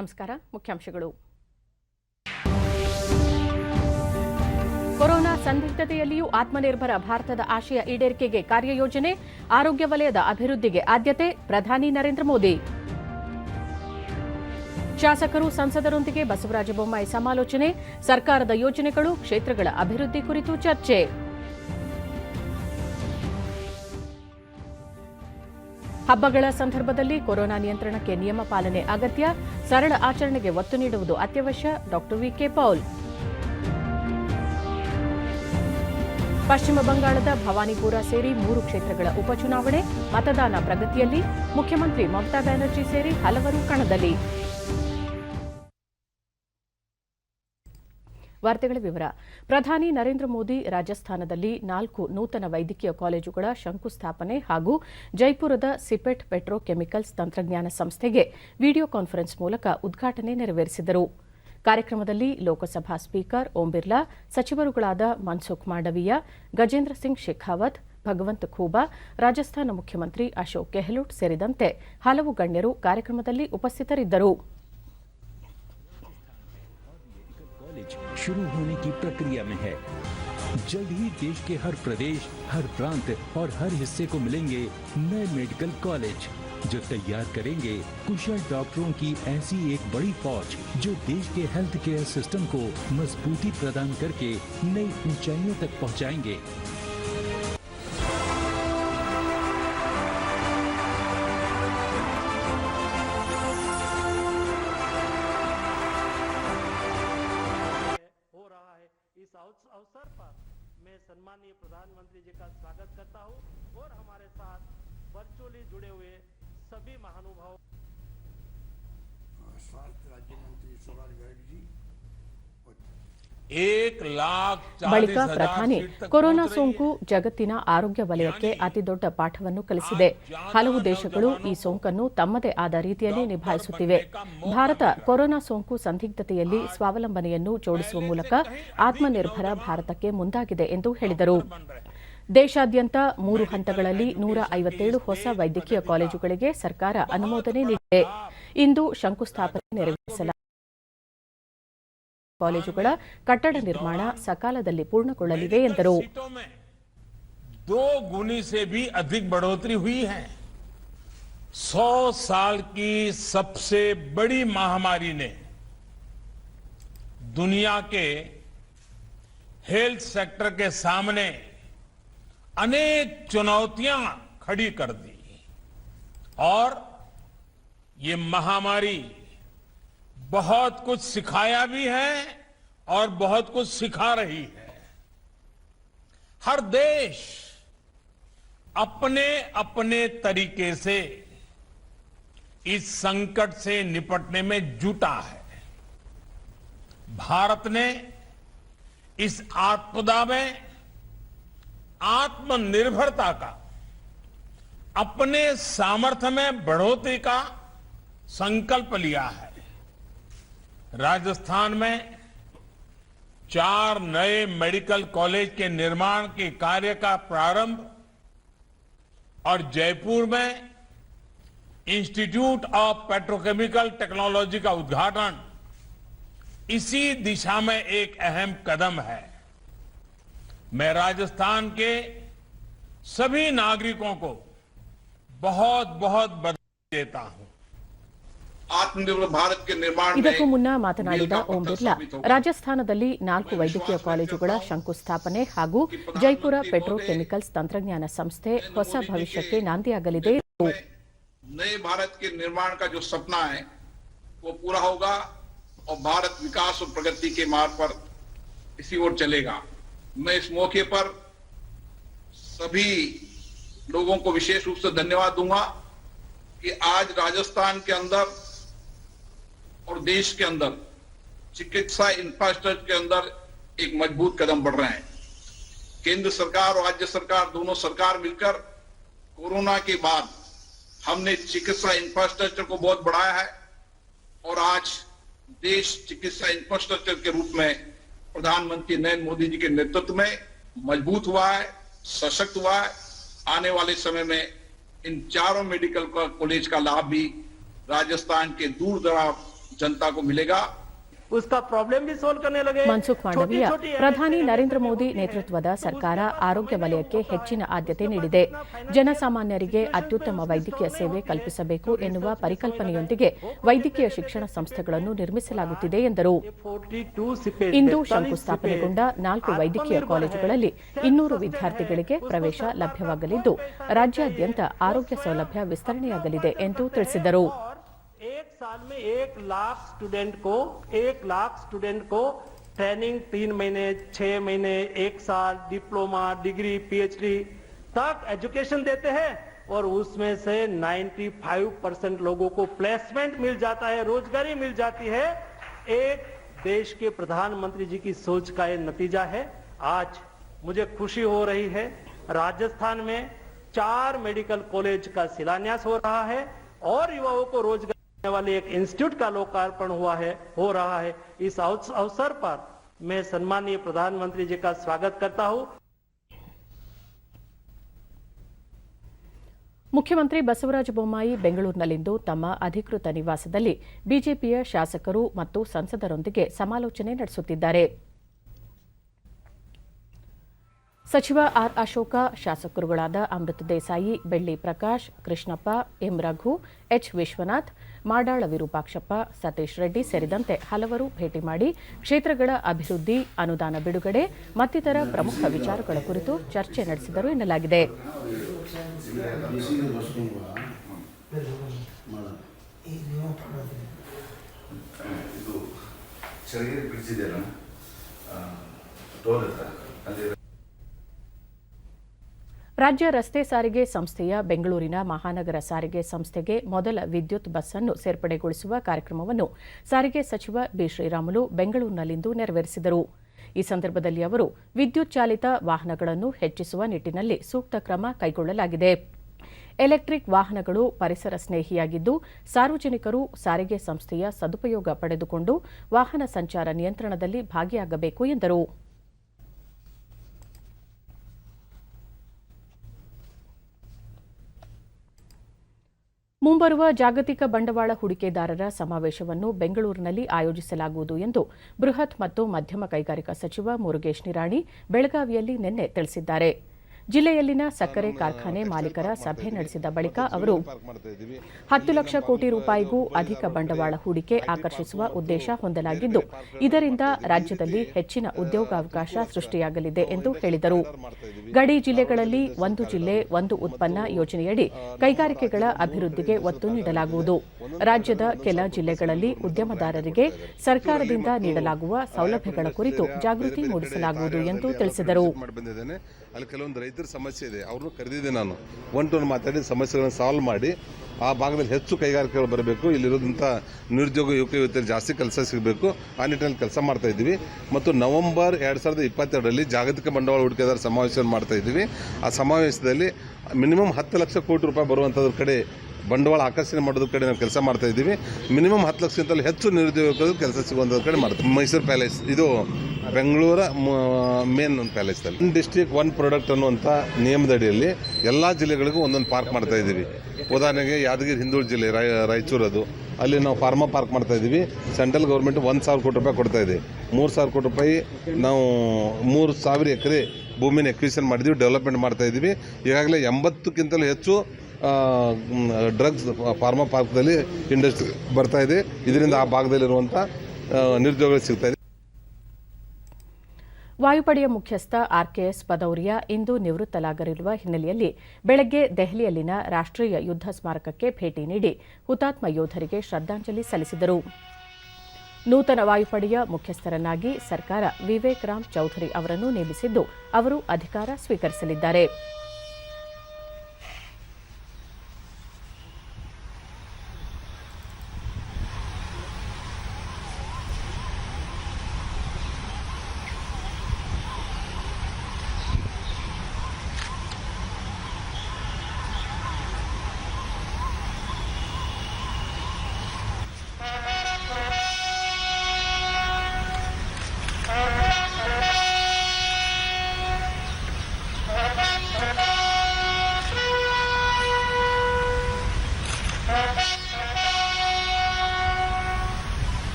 ನಮಸ್ಕಾರ. ಮುಖ್ಯಾಂಶಗಳು. ಕೊರೋನಾ ಸಂದಿಗ್ಧತೆಯಲ್ಲಿಯೂ ಆತ್ಮನಿರ್ಭರ ಭಾರತದ ಆಶಯ ಈಡೇರಿಕೆಗೆ ಕಾರ್ಯಯೋಜನೆ, ಆರೋಗ್ಯ ವಲಯದ ಅಭಿವೃದ್ಧಿಗೆ ಆದ್ಯತೆ, ಪ್ರಧಾನಿ ನರೇಂದ್ರ ಮೋದಿ. ಶಾಸಕರು ಸಂಸದರೊಂದಿಗೆ ಬಸವರಾಜ ಬೊಮ್ಮಾಯಿ ಸಮಾಲೋಚನೆ, ಸರ್ಕಾರದ ಯೋಜನೆಗಳು, ಕ್ಷೇತ್ರಗಳ ಅಭಿವೃದ್ಧಿ ಕುರಿತು ಚರ್ಚೆ. ಹಬ್ಬಗಳ ಸಂದರ್ಭದಲ್ಲಿ ಕೊರೋನಾ ನಿಯಂತ್ರಣಕ್ಕೆ ನಿಯಮ ಪಾಲನೆ ಅಗತ್ಯ, ಸರಳ ಆಚರಣೆಗೆ ಒತ್ತು ನೀಡುವುದು ಅತ್ಯವಶ್ಯ. ಡಾ ವಿಕೆ ಪೌಲ್. ಪಶ್ಚಿಮ ಬಂಗಾಳದ ಭವಾನಿಪುರ ಸೇರಿ 3 ಕ್ಷೇತ್ರಗಳ ಉಪಚುನಾವಣೆ, ಮತದಾನ ಪ್ರಗತಿಯಲ್ಲಿ. ಮುಖ್ಯಮಂತ್ರಿ ಮಮತಾ ಬ್ಯಾನರ್ಜಿ ಸೇರಿ ಹಲವರು ಕಣದಲ್ಲಿ. ವಾರ್ತೆಗಳ ವಿವರ. ಪ್ರಧಾನಿ ನರೇಂದ್ರ ಮೋದಿ ರಾಜಸ್ಥಾನದಲ್ಲಿ 4 ನೂತನ ವೈದ್ಯಕೀಯ ಕಾಲೇಜುಗಳ ಶಂಕುಸ್ಥಾಪನೆ ಹಾಗೂ ಜೈಪುರದ ಸಿಪೆಟ್ ಪೆಟ್ರೋಕೆಮಿಕಲ್ಸ್ ತಂತ್ರಜ್ಞಾನ ಸಂಸ್ಥೆಗೆ ವಿಡಿಯೋ ಕಾನ್ಫರೆನ್ಸ್ ಮೂಲಕ ಉದ್ಘಾಟನೆ ನೆರವೇರಿಸಿದರು. ಕಾರ್ಯಕ್ರಮದಲ್ಲಿ ಲೋಕಸಭಾ ಸ್ಪೀಕರ್ ಓಂ ಬಿರ್ಲಾ, ಸಚಿವರುಗಳಾದ ಮನ್ಸುಖ್ ಮಾಂಡವೀಯ, ಗಜೇಂದ್ರ ಸಿಂಗ್ ಶೇಖಾವತ್, ಭಗವಂತ್ ಖೂಬಾ, ರಾಜಸ್ಥಾನ ಮುಖ್ಯಮಂತ್ರಿ ಅಶೋಕ್ ಗೆಹ್ಲೋಟ್ ಸೇರಿದಂತೆ ಹಲವು ಗಣ್ಯರು ಕಾರ್ಯಕ್ರಮದಲ್ಲಿ ಉಪಸ್ಥಿತರಿದ್ದರು. शुरू होने की प्रक्रिया में है। जल्द ही देश के हर प्रदेश, हर प्रांत और हर हिस्से को मिलेंगे नए मेडिकल कॉलेज जो तैयार करेंगे कुशल डॉक्टरों की ऐसी एक बड़ी फौज जो देश के हेल्थ केयर सिस्टम को मजबूती प्रदान करके नई ऊंचाइयों तक पहुंचाएंगे। अवसर पर मैं सम्मानीय प्रधानमंत्री जी का स्वागत करता हूं और हमारे साथ वर्चुअली जुड़े हुए सभी महानुभावों, स्वास्थ्य राज्य मंत्री सवाल गर्ग जी, ಬಳಿಕ ಪ್ರಧಾನಿ ಕೊರೋನಾ ಸೋಂಕು ಜಗತ್ತಿನ ಆರೋಗ್ಯ ವಲಯಕ್ಕೆ ಅತಿದೊಡ್ಡ ಪಾಠವನ್ನು ಕಲಿಸಿದೆ. ಹಲವು ದೇಶಗಳು ಈ ಸೋಂಕನ್ನು ತಮ್ಮದೇ ಆದ ರೀತಿಯಲ್ಲಿ ನಿಭಾಯಿಸುತ್ತಿವೆ. ಭಾರತ ಕೊರೋನಾ ಸೋಂಕು ಸಂದಿಗ್ಧತೆಯಲ್ಲಿ ಸ್ವಾವಲಂಬನೆಯನ್ನು ಜೋಡಿಸುವ ಮೂಲಕ ಆತ್ಮನಿರ್ಭರ ಭಾರತಕ್ಕೆ ಮುಂದಾಗಿದೆ ಎಂದು ಹೇಳಿದರು. ದೇಶಾದ್ಯಂತ 3 ಹಂತಗಳಲ್ಲಿ 157 ಹೊಸ ವೈದ್ಯಕೀಯ ಕಾಲೇಜುಗಳಿಗೆ ಸರ್ಕಾರ ಅನುಮೋದನೆ ನೀಡಿದೆ. ಇಂದು ಶಂಕುಸ್ಥಾಪನೆ ನೆರವೇರಿಸಲಾಗಿದೆ. ಕಾಲೇಜುಗಳ ಕಟ್ಟಡ ನಿರ್ಮಾಣ ಸಕಾಲದಲ್ಲಿ ಪೂರ್ಣಗೊಳ್ಳಲಿವೆ ಎಂದರು. 2 गुनी से भी अधिक बढ़ोतरी हुई है। 100 साल की सबसे बड़ी महामारी ने दुनिया के हेल्थ सेक्टर के सामने अनेक चुनौतियां खड़ी कर दी और ये महामारी बहुत कुछ सिखाया भी है और बहुत कुछ सिखा रही है। हर देश अपने अपने तरीके से इस संकट से निपटने में जुटा है। भारत ने इस आपदा में आत्मनिर्भरता का, अपने सामर्थ्य में बढ़ोतरी का संकल्प लिया है। राजस्थान में 4 नए मेडिकल कॉलेज के निर्माण के कार्य का प्रारंभ और जयपुर में इंस्टीट्यूट ऑफ पेट्रोकेमिकल टेक्नोलॉजी का उद्घाटन इसी दिशा में एक अहम कदम है। मैं राजस्थान के सभी नागरिकों को बहुत बहुत बधाई देता हूं। आत्मनिर्भर भारत के निर्माण में ಇದಕ್ಕೂ ಮುನ್ನ ಮಾತನಾಡಿದ ಓಂ ಬಿರ್ಲಾ, ರಾಜಸ್ಥಾನದಲ್ಲಿ 4 ವೈದ್ಯಕೀಯ ಕಾಲೇಜುಗಳ ಶಂಕುಸ್ಥಾಪನೆ ಹಾಗೂ ಜೈಪುರ ಪೆಟ್ರೋಕೆಮಿಕಲ್ಸ್ ತಂತ್ರಜ್ಞಾನ ಸಂಸ್ಥೆ ಹೊಸ ಭವಿಷ್ಯಕ್ಕೆ ನಾಂದಿಯಾಗಲಿದೆ. नए भारत के निर्माण का जो सपना है वो पूरा होगा और भारत विकास और प्रगति के मार्ग पर इसी ओर चलेगा। मैं इस मौके पर सभी लोगों को विशेष रूप से धन्यवाद दूंगा कि आज राजस्थान के अंदर और देश के अंदर चिकित्सा इंफ्रास्ट्रक्चर के अंदर एक मजबूत कदम बढ़ रहे हैं। केंद्र सरकार और राज्य सरकार दोनों सरकार मिलकर कोरोना के बाद हमने चिकित्सा इंफ्रास्ट्रक्चर को बहुत बढ़ाया है और आज देश चिकित्सा इंफ्रास्ट्रक्चर के रूप में प्रधानमंत्री नरेंद्र मोदी जी के नेतृत्व में मजबूत हुआ है, सशक्त हुआ है। आने वाले समय में इन 4 मेडिकल कॉलेज का लाभ भी राजस्थान के दूर दराज जनता को मिलेगा। उसका प्रॉब्लम भी सोल्व करने लगे। ಮನ್ಸುಖ್ ಮಾಂಡವೀಯ ಪ್ರಧಾನಿ ನರೇಂದ್ರ ಮೋದಿ ನೇತೃತ್ವದ ಸರ್ಕಾರ ಆರೋಗ್ಯ ವಲಯಕ್ಕೆ ಹೆಚ್ಚಿನ ಆದ್ಯತೆ ನೀಡಿದೆ. ಜನಸಾಮಾನ್ಯರಿಗೆ ಅತ್ಯುತ್ತಮ ವೈದ್ಯಕೀಯ ಸೇವೆ ಕಲ್ಪಿಸಬೇಕು ಎನ್ನುವ ಪರಿಕಲ್ಪನೆಯೊಂದಿಗೆ ವೈದ್ಯಕೀಯ ಶಿಕ್ಷಣ ಸಂಸ್ಥೆಗಳನ್ನು ನಿರ್ಮಿಸಲಾಗುತ್ತಿದೆ ಎಂದರು. ಇಂದು ಶಂಕುಸ್ಥಾಪನೆಗೊಂಡ 4 ವೈದ್ಯಕೀಯ ಕಾಲೇಜುಗಳಲ್ಲಿ 200 ವಿದ್ಯಾರ್ಥಿಗಳಿಗೆ ಪ್ರವೇಶ ಲಭ್ಯವಾಗಲಿದ್ದು ರಾಜ್ಯಾದ್ಯಂತ ಆರೋಗ್ಯ ಸೌಲಭ್ಯ ವಿಸ್ತರಣೆಯಾಗಲಿದೆ ಎಂದು ತಿಳಿಸಿದರು. एक साल में 1 लाख स्टूडेंट को ट्रेनिंग 3 महीने, 6 महीने, 1 साल, डिप्लोमा, डिग्री, पीएचडी तक एजुकेशन देते हैं और उसमें से 95% लोगों को प्लेसमेंट मिल जाता है, रोजगारी मिल जाती है। एक देश के प्रधानमंत्री जी की सोच का ये नतीजा है। आज मुझे खुशी हो रही है, राजस्थान में 4 मेडिकल कॉलेज का शिलान्यास हो रहा है और युवाओं को रोजगार वाले एक इंस्टीट्यूट का लोकार्पण हो रहा है। इस अवसर पर मैं सम्मानीय प्रधानमंत्री जी का स्वागत करता हूं। ಮುಖ್ಯಮಂತ್ರಿ ಬಸವರಾಜ ಬೊಮ್ಮಾಯಿ ಬೆಂಗಳೂರಿನಲ್ಲಿಂದು ತಮ್ಮ ಅಧಿಕೃತ ನಿವಾಸದಲ್ಲಿ ಬಿಜೆಪಿಯ ಶಾಸಕರು ಮತ್ತು ಸಂಸದರೊಂದಿಗೆ ಸಮಾಲೋಚನೆ ನಡೆಸುತ್ತಿದ್ದಾರೆ. ಸಚಿವ ಆರ್ ಅಶೋಕ, ಶಾಸಕರುಗಳಾದ ಅಮೃತ ದೇಸಾಯಿ, ಬೆಳ್ಳಿ ಪ್ರಕಾಶ್, ಕೃಷ್ಣಪ್ಪ, ಎಂ ರಘು, ಎಚ್ ವಿಶ್ವನಾಥ್, ಮಾಡಾಳ ವಿರೂಪಾಕ್ಷಪ್ಪ, ಸತೀಶ್ ರೆಡ್ಡಿ ಸೇರಿದಂತೆ ಹಲವರು ಭೇಟಿ ಮಾಡಿ ಕ್ಷೇತ್ರಗಳ ಅಭಿವೃದ್ಧಿ, ಅನುದಾನ ಬಿಡುಗಡೆ ಮತ್ತಿತರ ಪ್ರಮುಖ ವಿಚಾರಗಳ ಕುರಿತು ಚರ್ಚೆ ನಡೆಸಿದರು ಎನ್ನಲಾಗಿದೆ. ರಾಜ್ಯ ರಸ್ತೆ ಸಾರಿಗೆ ಸಂಸ್ಥೆಯ ಬೆಂಗಳೂರಿನ ಮಹಾನಗರ ಸಾರಿಗೆ ಸಂಸ್ಥೆಗೆ ಮೊದಲ ವಿದ್ಯುತ್ ಬಸ್ ಅನ್ನು ಸೇರ್ಪಡೆಗೊಳಿಸುವ ಕಾರ್ಯಕ್ರಮವನ್ನು ಸಾರಿಗೆ ಸಚಿವ ಬಿ ಶ್ರೀರಾಮುಲು ಬೆಂಗಳೂರಿನಲ್ಲಿಂದು ನೆರವೇರಿಸಿದರು. ಈ ಸಂದರ್ಭದಲ್ಲಿ ಅವರು ವಿದ್ಯುತ್ ಚಾಲಿತ ವಾಹನಗಳನ್ನು ಹೆಚ್ಚಿಸುವ ನಿಟ್ಟಿನಲ್ಲಿ ಸೂಕ್ತ ಕ್ರಮ ಕೈಗೊಳ್ಳಲಾಗಿದೆ. ಎಲೆಕ್ಟ್ರಿಕ್ ವಾಹನಗಳು ಪರಿಸರ ಸ್ನೇಹಿಯಾಗಿದ್ದು ಸಾರ್ವಜನಿಕರು ಸಾರಿಗೆ ಸಂಸ್ಥೆಯ ಸದುಪಯೋಗ ಪಡೆದುಕೊಂಡು ವಾಹನ ಸಂಚಾರ ನಿಯಂತ್ರಣದಲ್ಲಿ ಭಾಗಿಯಾಗಬೇಕು ಎಂದರು. ಮುಂಬರುವ ಜಾಗತಿಕ ಬಂಡವಾಳ ಹೂಡಿಕೆದಾರರ ಸಮಾವೇಶವನ್ನು ಬೆಂಗಳೂರಿನಲ್ಲಿ ಆಯೋಜಿಸಲಾಗುವುದು ಎಂದು ಬೃಹತ್ ಮತ್ತು ಮಧ್ಯಮ ಕೈಗಾರಿಕಾ ಸಚಿವ ಮುರುಗೇಶ್ ನಿರಾಣಿ ಬೆಳಗಾವಿಯಲ್ಲಿ ನಿನ್ನೆ ತಿಳಿಸಿದ್ದಾರೆ. ಜಿಲ್ಲೆಯಲ್ಲಿನ ಸಕ್ಕರೆ ಕಾರ್ಖಾನೆ ಮಾಲೀಕರ ಸಭೆ ನಡೆಸಿದ ಬಳಿಕ ಅವರು 10 ಲಕ್ಷ ಕೋಟಿ ರೂಪಾಯಿಗೂ ಅಧಿಕ ಬಂಡವಾಳ ಹೂಡಿಕೆ ಆಕರ್ಷಿಸುವ ಉದ್ದೇಶ ಹೊಂದಲಾಗಿದ್ದು ಇದರಿಂದ ರಾಜ್ಯದಲ್ಲಿ ಹೆಚ್ಚಿನ ಉದ್ಯೋಗಾವಕಾಶ ಸೃಷ್ಟಿಯಾಗಲಿದೆ ಎಂದು ಹೇಳಿದರು. ಗಡಿ ಜಿಲ್ಲೆಗಳಲ್ಲಿ ಒಂದು ಜಿಲ್ಲೆ ಒಂದು ಉತ್ಪನ್ನ ಯೋಜನೆಯಡಿ ಕೈಗಾರಿಕೆಗಳ ಅಭಿವೃದ್ಧಿಗೆ ಒತ್ತು ನೀಡಲಾಗುವುದು. ರಾಜ್ಯದ ಕೆಲ ಜಿಲ್ಲೆಗಳಲ್ಲಿ ಉದ್ಯಮದಾರರಿಗೆ ಸರ್ಕಾರದಿಂದ ನೀಡಲಾಗುವ ಸೌಲಭ್ಯಗಳ ಕುರಿತು ಜಾಗೃತಿ ಮೂಡಿಸಲಾಗುವುದು ಎಂದು ತಿಳಿಸಿದರು. ಅಲ್ಲಿ ಕೆಲವೊಂದು ರೈತರ ಸಮಸ್ಯೆ ಇದೆ, ಅವ್ರನ್ನು ಕರೆದಿದ್ದೆ ನಾನು. ಒನ್ ಟು ಒನ್ ಮಾತಾಡಿ ಸಮಸ್ಯೆಗಳನ್ನು ಸಾಲ್ವ್ ಮಾಡಿ ಆ ಭಾಗದಲ್ಲಿ ಹೆಚ್ಚು ಕೈಗಾರಿಕೆಗಳು ಬರಬೇಕು, ಇಲ್ಲಿರೋದಂಥ ನಿರುದ್ಯೋಗ ಯುವತಿಯರು ಜಾಸ್ತಿ ಕೆಲಸ ಸಿಗಬೇಕು, ಆ ನಿಟ್ಟಿನಲ್ಲಿ ಕೆಲಸ ಮಾಡ್ತಾ ಇದ್ದೀವಿ. ಮತ್ತು ನವೆಂಬರ್ 2022ರಲ್ಲಿ ಜಾಗತಿಕ ಬಂಡವಾಳ ಹೂಡಿಕೆದಾರ ಸಮಾವೇಶವನ್ನು ಮಾಡ್ತಾ ಇದ್ದೀವಿ. ಆ ಸಮಾವೇಶದಲ್ಲಿ ಮಿನಿಮಮ್ 10 ಲಕ್ಷ ಕೋಟಿ ರೂಪಾಯಿ ಬರುವಂಥದ್ರ ಕಡೆ ಬಂಡವಾಳ ಆಕರ್ಷಣೆ ಮಾಡೋದ್ರ ಕಡೆ ನಾವು ಕೆಲಸ ಮಾಡ್ತಾ ಇದ್ದೀವಿ. ಮಿನಿಮಮ್ 10 ಲಕ್ಷಕ್ಕಿಂತಲೂ ಹೆಚ್ಚು ನಿರುದ್ಯೋಗ ಕೆಲಸ ಸಿಗುವಂಥದ್ರ ಕಡೆ ಮಾಡ್ತೀವಿ. ಮೈಸೂರು ಪ್ಯಾಲೇಸ್ ಇದು ಬೆಂಗಳೂರ ಮೇನ್ ಪ್ಯಾಲೇಸ್ದಲ್ಲಿ ಒನ್ ಡಿಸ್ಟ್ರಿಕ್ಟ್ ಒನ್ ಪ್ರಾಡಕ್ಟ್ ಅನ್ನುವಂಥ ನಿಯಮದಡಿಯಲ್ಲಿ ಎಲ್ಲ ಜಿಲ್ಲೆಗಳಿಗೂ ಒಂದೊಂದು ಪಾರ್ಕ್ ಮಾಡ್ತಾ ಇದ್ದೀವಿ. ಉದಾಹರಣೆಗೆ ಯಾದಗಿರಿ ಹಿಂದುಳಿದ ಜಿಲ್ಲೆ ರಾಯಚೂರು, ಅದು ಅಲ್ಲಿ ನಾವು ಫಾರ್ಮಾ ಪಾರ್ಕ್ ಮಾಡ್ತಾ ಇದ್ದೀವಿ. ಸೆಂಟ್ರಲ್ ಗೌರ್ಮೆಂಟ್ 1,000 ಕೋಟಿ ರೂಪಾಯಿ ಕೊಡ್ತಾ ಇದೆ. 3,000 ಕೋಟಿ ರೂಪಾಯಿ ನಾವು 3,000 ಎಕರೆ ಭೂಮಿನ ಎಕ್ವಿಷನ್ ಮಾಡಿದ್ದೀವಿ, ಡೆವಲಪ್ಮೆಂಟ್ ಮಾಡ್ತಾ ಇದ್ದೀವಿ. ಈಗಾಗಲೇ 80ಕ್ಕಿಂತಲೂ ಹೆಚ್ಚು ಡ್ರಗ್ಸ್ ಫಾರ್ಮಾ ಪಾರ್ಕ್ದಲ್ಲಿ ಇಂಡಸ್ಟ್ರಿ ಬರ್ತಾ ಇದೆ. ಇದರಿಂದ ಆ ಭಾಗದಲ್ಲಿರುವಂಥ ನಿರುದ್ಯೋಗ ಸಿಗ್ತಾ ಇದೆ. ವಾಯುಪಡೆಯ ಮುಖ್ಯಸ್ಥ ಆರ್ಕೆಎಸ್ ಭದೌರಿಯಾ ಇಂದು ನಿವೃತ್ತರಾಗಲಿರುವ ಹಿನ್ನೆಲೆಯಲ್ಲಿ ಬೆಳಗ್ಗೆ ದೆಹಲಿಯಲ್ಲಿನ ರಾಷ್ಟ್ರೀಯ ಯುದ್ಧ ಸ್ಮಾರಕಕ್ಕೆ ಭೇಟಿ ನೀಡಿ ಹುತಾತ್ಮ ಯೋಧರಿಗೆ ಶ್ರದ್ಧಾಂಜಲಿ ಸಲ್ಲಿಸಿದರು. ನೂತನ ವಾಯುಪಡೆಯ ಮುಖ್ಯಸ್ಥರನ್ನಾಗಿ ಸರ್ಕಾರ ವಿವೇಕ್ ರಾಮ್ ಚೌಧರಿ ಅವರನ್ನು ನೇಮಿಸಿದ್ದು ಅವರು ಅಧಿಕಾರ ಸ್ವೀಕರಿಸಲಿದ್ದಾರೆ.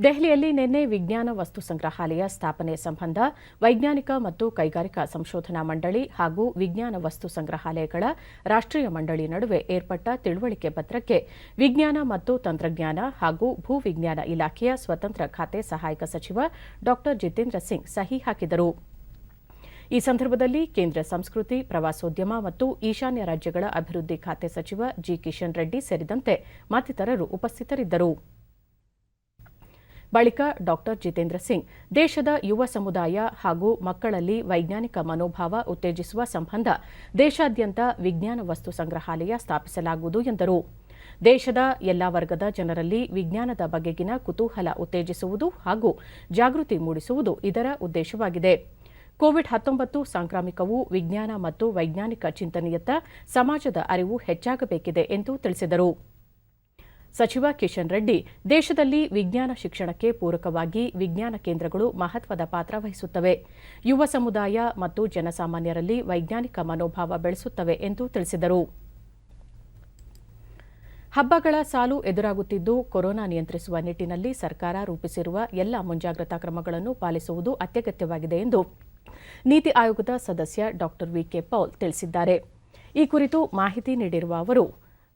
ದೆಹಲಿಯಲ್ಲಿ ನಿನ್ನೆ ವಿಜ್ಞಾನ ವಸ್ತು ಸಂಗ್ರಹಾಲಯ ಸ್ಥಾಪನೆ ಸಂಬಂಧ ವೈಜ್ಞಾನಿಕ ಮತ್ತು ಕೈಗಾರಿಕಾ ಸಂಶೋಧನಾ ಮಂಡಳಿ ಹಾಗೂ ವಿಜ್ಞಾನ ವಸ್ತು ಸಂಗ್ರಹಾಲಯಗಳ ರಾಷ್ಟ್ರೀಯ ಮಂಡಳಿ ನಡುವೆ ಏರ್ಪಟ್ಟ ತಿಳುವಳಿಕೆ ಪತ್ರಕ್ಕೆ ವಿಜ್ಞಾನ ಮತ್ತು ತಂತ್ರಜ್ಞಾನ ಹಾಗೂ ಭೂವಿಜ್ಞಾನ ಇಲಾಖೆಯ ಸ್ವತಂತ್ರ ಖಾತೆ ಸಹಾಯಕ ಸಚಿವ ಡಾ ಜಿತೇಂದ್ರ ಸಿಂಗ್ ಸಹಿ ಹಾಕಿದರು. ಈ ಸಂದರ್ಭದಲ್ಲಿ ಕೇಂದ್ರ ಸಂಸ್ಕೃತಿ, ಪ್ರವಾಸೋದ್ಯಮ ಮತ್ತು ಈಶಾನ್ಯ ರಾಜ್ಯಗಳ ಅಭಿವೃದ್ಧಿ ಖಾತೆ ಸಚಿವ ಜಿ ಕಿಶನ್ ರೆಡ್ಡಿ ಸೇರಿದಂತೆ ಮತ್ತಿತರರು ಉಪಸ್ಥಿತರಿದ್ದರು. ಬಳಿಕ ಡಾ ಜಿತೇಂದ್ರ ಸಿಂಗ್ ದೇಶದ ಯುವ ಸಮುದಾಯ ಹಾಗೂ ಮಕ್ಕಳಲ್ಲಿ ವೈಜ್ಞಾನಿಕ ಮನೋಭಾವ ಉತ್ತೇಜಿಸುವ ಸಂಬಂಧ ದೇಶಾದ್ಯಂತ ವಿಜ್ಞಾನ ವಸ್ತು ಸಂಗ್ರಹಾಲಯ ಸ್ಥಾಪಿಸಲಾಗುವುದು ಎಂದರು. ದೇಶದ ಎಲ್ಲಾ ವರ್ಗದ ಜನರಲ್ಲಿ ವಿಜ್ಞಾನದ ಬಗೆಗಿನ ಕುತೂಹಲ ಉತ್ತೇಜಿಸುವುದು ಹಾಗೂ ಜಾಗೃತಿ ಮೂಡಿಸುವುದು ಇದರ ಉದ್ದೇಶವಾಗಿದೆ. ಕೋವಿಡ್-19 ಸಾಂಕ್ರಾಮಿಕವು ವಿಜ್ಞಾನ ಮತ್ತು ವೈಜ್ಞಾನಿಕ ಚಿಂತನೆಯತ್ತ ಸಮಾಜದ ಅರಿವು ಹೆಚ್ಚಾಗಬೇಕಿದೆ ಎಂದು ತಿಳಿಸಿದರು. ಸಚಿವ ಕಿಶನ್ ರೆಡ್ಡಿ, ದೇಶದಲ್ಲಿ ವಿಜ್ಞಾನ ಶಿಕ್ಷಣಕ್ಕೆ ಪೂರಕವಾಗಿ ವಿಜ್ಞಾನ ಕೇಂದ್ರಗಳು ಮಹತ್ವದ ಪಾತ್ರ ವಹಿಸುತ್ತವೆ. ಯುವ ಸಮುದಾಯ ಮತ್ತು ಜನಸಾಮಾನ್ಯರಲ್ಲಿ ವೈಜ್ಞಾನಿಕ ಮನೋಭಾವ ಬೆಳೆಸುತ್ತವೆ ಎಂದು ತಿಳಿಸಿದರು. ಹಬ್ಬಗಳ ಸಾಲು ಎದುರಾಗುತ್ತಿದ್ದು ಕೊರೋನಾ ನಿಯಂತ್ರಿಸುವ ನಿಟ್ಟಿನಲ್ಲಿ ಸರ್ಕಾರ ರೂಪಿಸಿರುವ ಎಲ್ಲ ಮುಂಜಾಗ್ರತಾ ಕ್ರಮಗಳನ್ನು ಪಾಲಿಸುವುದು ಅತ್ಯಗತ್ಯವಾಗಿದೆ ಎಂದು ನೀತಿ ಆಯೋಗದ ಸದಸ್ಯ ಡಾ ವಿಕೆ ಪೌಲ್ ತಿಳಿಸಿದ್ದಾರೆ. ಈ ಕುರಿತು ಮಾಹಿತಿ ನೀಡಿರುವ ಅವರು,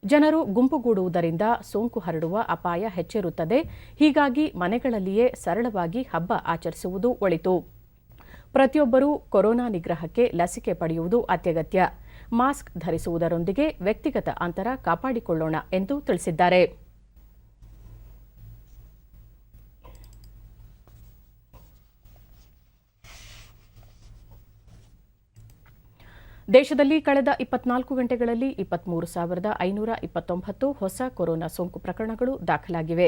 ಜನರು ಗುಂಪುಗೂಡುವುದರಿಂದ ಸೋಂಕು ಹರಡುವ ಅಪಾಯ ಹೆಚ್ಚಿರುತ್ತದೆ. ಹೀಗಾಗಿ ಮನೆಗಳಲ್ಲಿಯೇ ಸರಳವಾಗಿ ಹಬ್ಬ ಆಚರಿಸುವುದು ಒಳಿತು. ಪ್ರತಿಯೊಬ್ಬರೂ ಕೊರೋನಾ ನಿಗ್ರಹಕ್ಕೆ ಲಸಿಕೆ ಪಡೆಯುವುದು ಅತ್ಯಗತ್ಯ. ಮಾಸ್ಕ್ ಧರಿಸುವುದರೊಂದಿಗೆ ವ್ಯಕ್ತಿಗತ ಅಂತರ ಕಾಪಾಡಿಕೊಳ್ಳೋಣ ಎಂದು ತಿಳಿಸಿದ್ದಾರೆ. ದೇಶದಲ್ಲಿ ಕಳೆದ 24 ಗಂಟೆಗಳಲ್ಲಿ 23,529 ಹೊಸ ಕೊರೋನಾ ಸೋಂಕು ಪ್ರಕರಣಗಳು ದಾಖಲಾಗಿವೆ.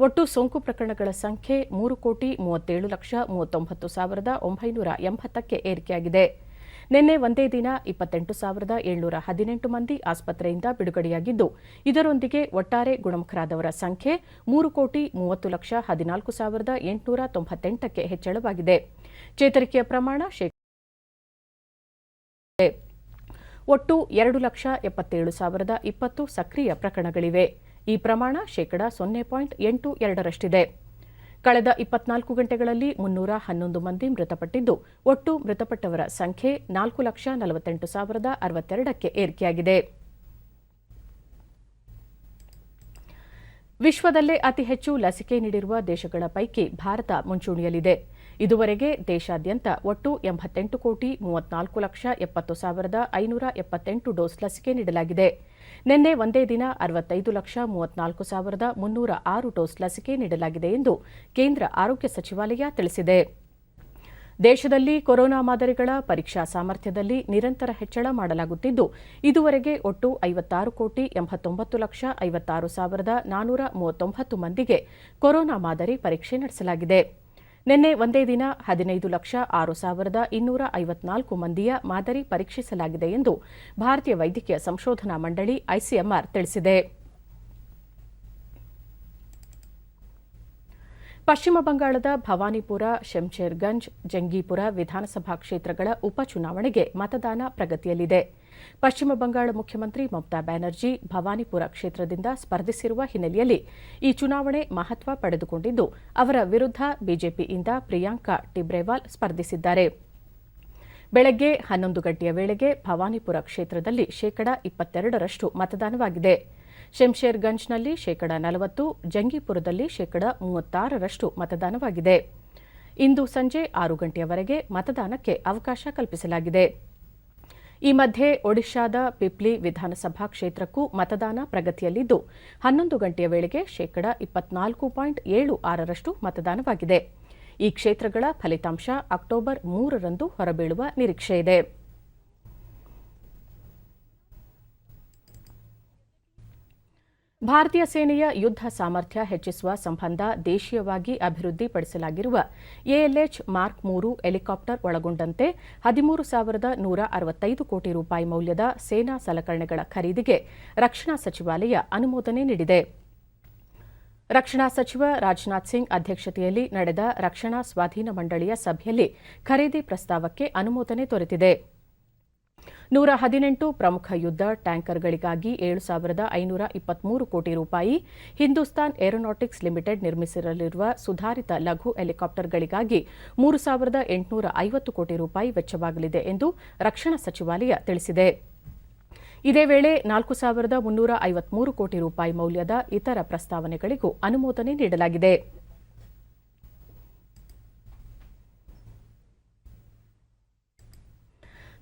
ಒಟ್ಟು ಸೋಂಕು ಪ್ರಕರಣಗಳ ಸಂಖ್ಯೆ 3,37,39,980ಕ್ಕೆ ಏರಿಕೆಯಾಗಿದೆ. ನಿನ್ನೆ ಒಂದೇ ದಿನ 28,718 ಮಂದಿ ಆಸ್ಪತ್ರೆಯಿಂದ ಬಿಡುಗಡೆಯಾಗಿದ್ದು, ಇದರೊಂದಿಗೆ ಒಟ್ಟಾರೆ ಗುಣಮುಖರಾದವರ ಸಂಖ್ಯೆ 3,30,14,898ಕ್ಕೆ ಹೆಚ್ಚಳವಾಗಿದೆ. ಚೇತರಿಕೆಯ ಪ್ರಮಾಣ ಒಟ್ಟು 2,77,020 ಸಕ್ರಿಯ ಪ್ರಕರಣಗಳಿವೆ. ಈ ಪ್ರಮಾಣ ಶೇಕಡಾ 0.82ರಷ್ಟಿದೆ. ಕಳೆದ 24 ಗಂಟೆಗಳಲ್ಲಿ 311 ಮಂದಿ ಮೃತಪಟ್ಟಿದ್ದು, ಒಟ್ಟು ಮೃತಪಟ್ಟವರ ಸಂಖ್ಯೆ 4,48,062ಕ್ಕೆ ಏರಿಕೆಯಾಗಿದೆ. ವಿಶ್ವದಲ್ಲೇ ಅತಿ ಹೆಚ್ಚು ಲಸಿಕೆ ನೀಡಿರುವ ದೇಶಗಳ ಪೈಕಿ ಭಾರತ ಮುಂಚೂಣಿಯಲ್ಲಿದೆ. ಇದುವರೆಗೆ ದೇಶಾದ್ಯಂತ ಒಟ್ಟು 88,34,70,578 ಡೋಸ್ ಲಸಿಕೆ ನೀಡಲಾಗಿದೆ. ನಿನ್ನೆ ಒಂದೇ ದಿನ 65,34,306 ಡೋಸ್ ಲಸಿಕೆ ನೀಡಲಾಗಿದೆ ಎಂದು ಕೇಂದ್ರ ಆರೋಗ್ಯ ಸಚಿವಾಲಯ ತಿಳಿಸಿದೆ. ದೇಶದಲ್ಲಿ ಕೊರೋನಾ ಮಾದರಿಗಳ ಪರೀಕ್ಷಾ ಸಾಮರ್ಥ್ಯದಲ್ಲಿ ನಿರಂತರ ಹೆಚ್ಚಳ ಮಾಡಲಾಗುತ್ತಿದ್ದು, ಇದುವರೆಗೆ ಒಟ್ಟು 56,89,56,439 ಮಂದಿಗೆ ಕೊರೋನಾ ಮಾದರಿ ಪರೀಕ್ಷೆ ನಡೆಸಲಾಗಿದೆ. ನಿನ್ನೆ ಒಂದೇ ದಿನ 15,06,254 ಮಂದಿಯ ಮಾದರಿ ಪರೀಕ್ಷಿಸಲಾಗಿದೆ ಎಂದು ಭಾರತೀಯ ವೈದ್ಯಕೀಯ ಸಂಶೋಧನಾ ಮಂಡಳಿ ಐಸಿಎಂಆರ್ ತಿಳಿಸಿದೆ. ಪಶ್ಚಿಮ ಬಂಗಾಳದ ಭವಾನಿಪುರ, ಶಂಶೇರ್ಗಂಜ್, ಜಂಗೀಪುರ ವಿಧಾನಸಭಾ ಕ್ಷೇತ್ರಗಳ ಉಪಚುನಾವಣೆಗೆ ಮತದಾನ ಪ್ರಗತಿಯಲ್ಲಿದೆ. ಪಶ್ಚಿಮ ಬಂಗಾಳ ಮುಖ್ಯಮಂತ್ರಿ ಮಮತಾ ಬ್ಯಾನರ್ಜಿ ಭವಾನಿಪುರ ಕ್ಷೇತ್ರದಿಂದ ಸ್ಪರ್ಧಿಸಿರುವ ಹಿನ್ನೆಲೆಯಲ್ಲಿ ಈ ಚುನಾವಣೆ ಮಹತ್ವ ಪಡೆದುಕೊಂಡಿದ್ದು, ಅವರ ವಿರುದ್ಧ ಬಿಜೆಪಿಯಿಂದ ಪ್ರಿಯಾಂಕಾ ಟಿಬ್ರೇವಾಲ್ ಸ್ಪರ್ಧಿಸಿದ್ದಾರೆ. ಬೆಳಗ್ಗೆ 11 ಗಂಟೆಯ ವೇಳೆಗೆ ಭವಾನಿಪುರ ಕ್ಷೇತ್ರದಲ್ಲಿ ಶೇಕಡಾ 22ರಷ್ಟು ಮತದಾನವಾಗಿದೆ. ಶಂಶೇರ್ಗಂಜ್ನಲ್ಲಿ ಶೇಕಡಾ 40, ಜಂಗೀಪುರದಲ್ಲಿ ಶೇಕಡಾ 36ರಷ್ಟು ಮತದಾನವಾಗಿದೆ. ಇಂದು ಸಂಜೆ 6 ಗಂಟೆಯವರೆಗೆ ಮತದಾನಕ್ಕೆ ಅವಕಾಶ ಕಲ್ಪಿಸಲಾಗಿದೆ. ಈ ಮಧ್ಯೆ ಒಡಿಶಾದ ಪಿಪ್ಲಿ ವಿಧಾನಸಭಾ ಕ್ಷೇತ್ರಕ್ಕೂ ಮತದಾನ ಪ್ರಗತಿಯಲ್ಲಿದ್ದು, 11 ಗಂಟೆಯ ವೇಳೆಗೆ ಶೇಕಡಾ 24.76ರಷ್ಟು ಮತದಾನವಾಗಿದೆ. ಈ ಕ್ಷೇತ್ರಗಳ ಫಲಿತಾಂಶ ಅಕ್ಟೋಬರ್ 3ರಂದು ಹೊರಬೀಳುವ ನಿರೀಕ್ಷೆಯಿದೆ. ಭಾರತೀಯ ಸೇನೆಯ ಯುದ್ಧ ಸಾಮರ್ಥ್ಯ ಹೆಚ್ಚಿಸುವ ಸಂಬಂಧ ದೇಶೀಯವಾಗಿ ಅಭಿವೃದ್ಧಿಪಡಿಸಲಾಗಿರುವ ಎಎಲ್ಎಚ್ ಮಾರ್ಕ್ 3 ಹೆಲಿಕಾಪ್ಟರ್ ಒಳಗೊಂಡಂತೆ 13,165 ಕೋಟಿ ರೂಪಾಯಿ ಮೌಲ್ಯದ ಸೇನಾ ಸಲಕರಣೆಗಳ ಖರೀದಿಗೆ ರಕ್ಷಣಾ ಸಚಿವಾಲಯ ಅನುಮೋದನೆ ನೀಡಿದೆ. ರಕ್ಷಣಾ ಸಚಿವ ರಾಜನಾಥ್ ಸಿಂಗ್ ಅಧ್ಯಕ್ಷತೆಯಲ್ಲಿ ನಡೆದ ರಕ್ಷಣಾ ಸ್ವಾಧೀನ ಮಂಡಳಿಯ ಸಭೆಯಲ್ಲಿ ಖರೀದಿ ಪ್ರಸ್ತಾವಕ್ಕೆ ಅನುಮೋದನೆ ದೊರೆತಿದೆ. 118 ಪ್ರಮುಖ ಯುದ್ಧ ಟ್ಯಾಂಕರ್ಗಳಿಗಾಗಿ 7,523 ಕೋಟಿ ರೂಪಾಯಿ, ಹಿಂದೂಸ್ತಾನ್ ಏರೋನಾಟಿಕ್ಸ್ ಲಿಮಿಟೆಡ್ ನಿರ್ಮಿಸಿರಲಿರುವ ಸುಧಾರಿತ ಲಘು ಹೆಲಿಕಾಪ್ಟರ್ಗಳಿಗಾಗಿ 3,850 ಕೋಟಿ ರೂಪಾಯಿ ವೆಚ್ಚವಾಗಲಿದೆ ಎಂದು ರಕ್ಷಣಾ ಸಚಿವಾಲಯ ತಿಳಿಸಿದೆ. ಇದೇ ವೇಳೆ 4,353 ಕೋಟಿ ರೂಪಾಯಿ ಮೌಲ್ಯದ ಇತರ ಪ್ರಸ್ತಾವನೆಗಳಿಗೂ ಅನುಮೋದನೆ ನೀಡಲಾಗಿದೆ.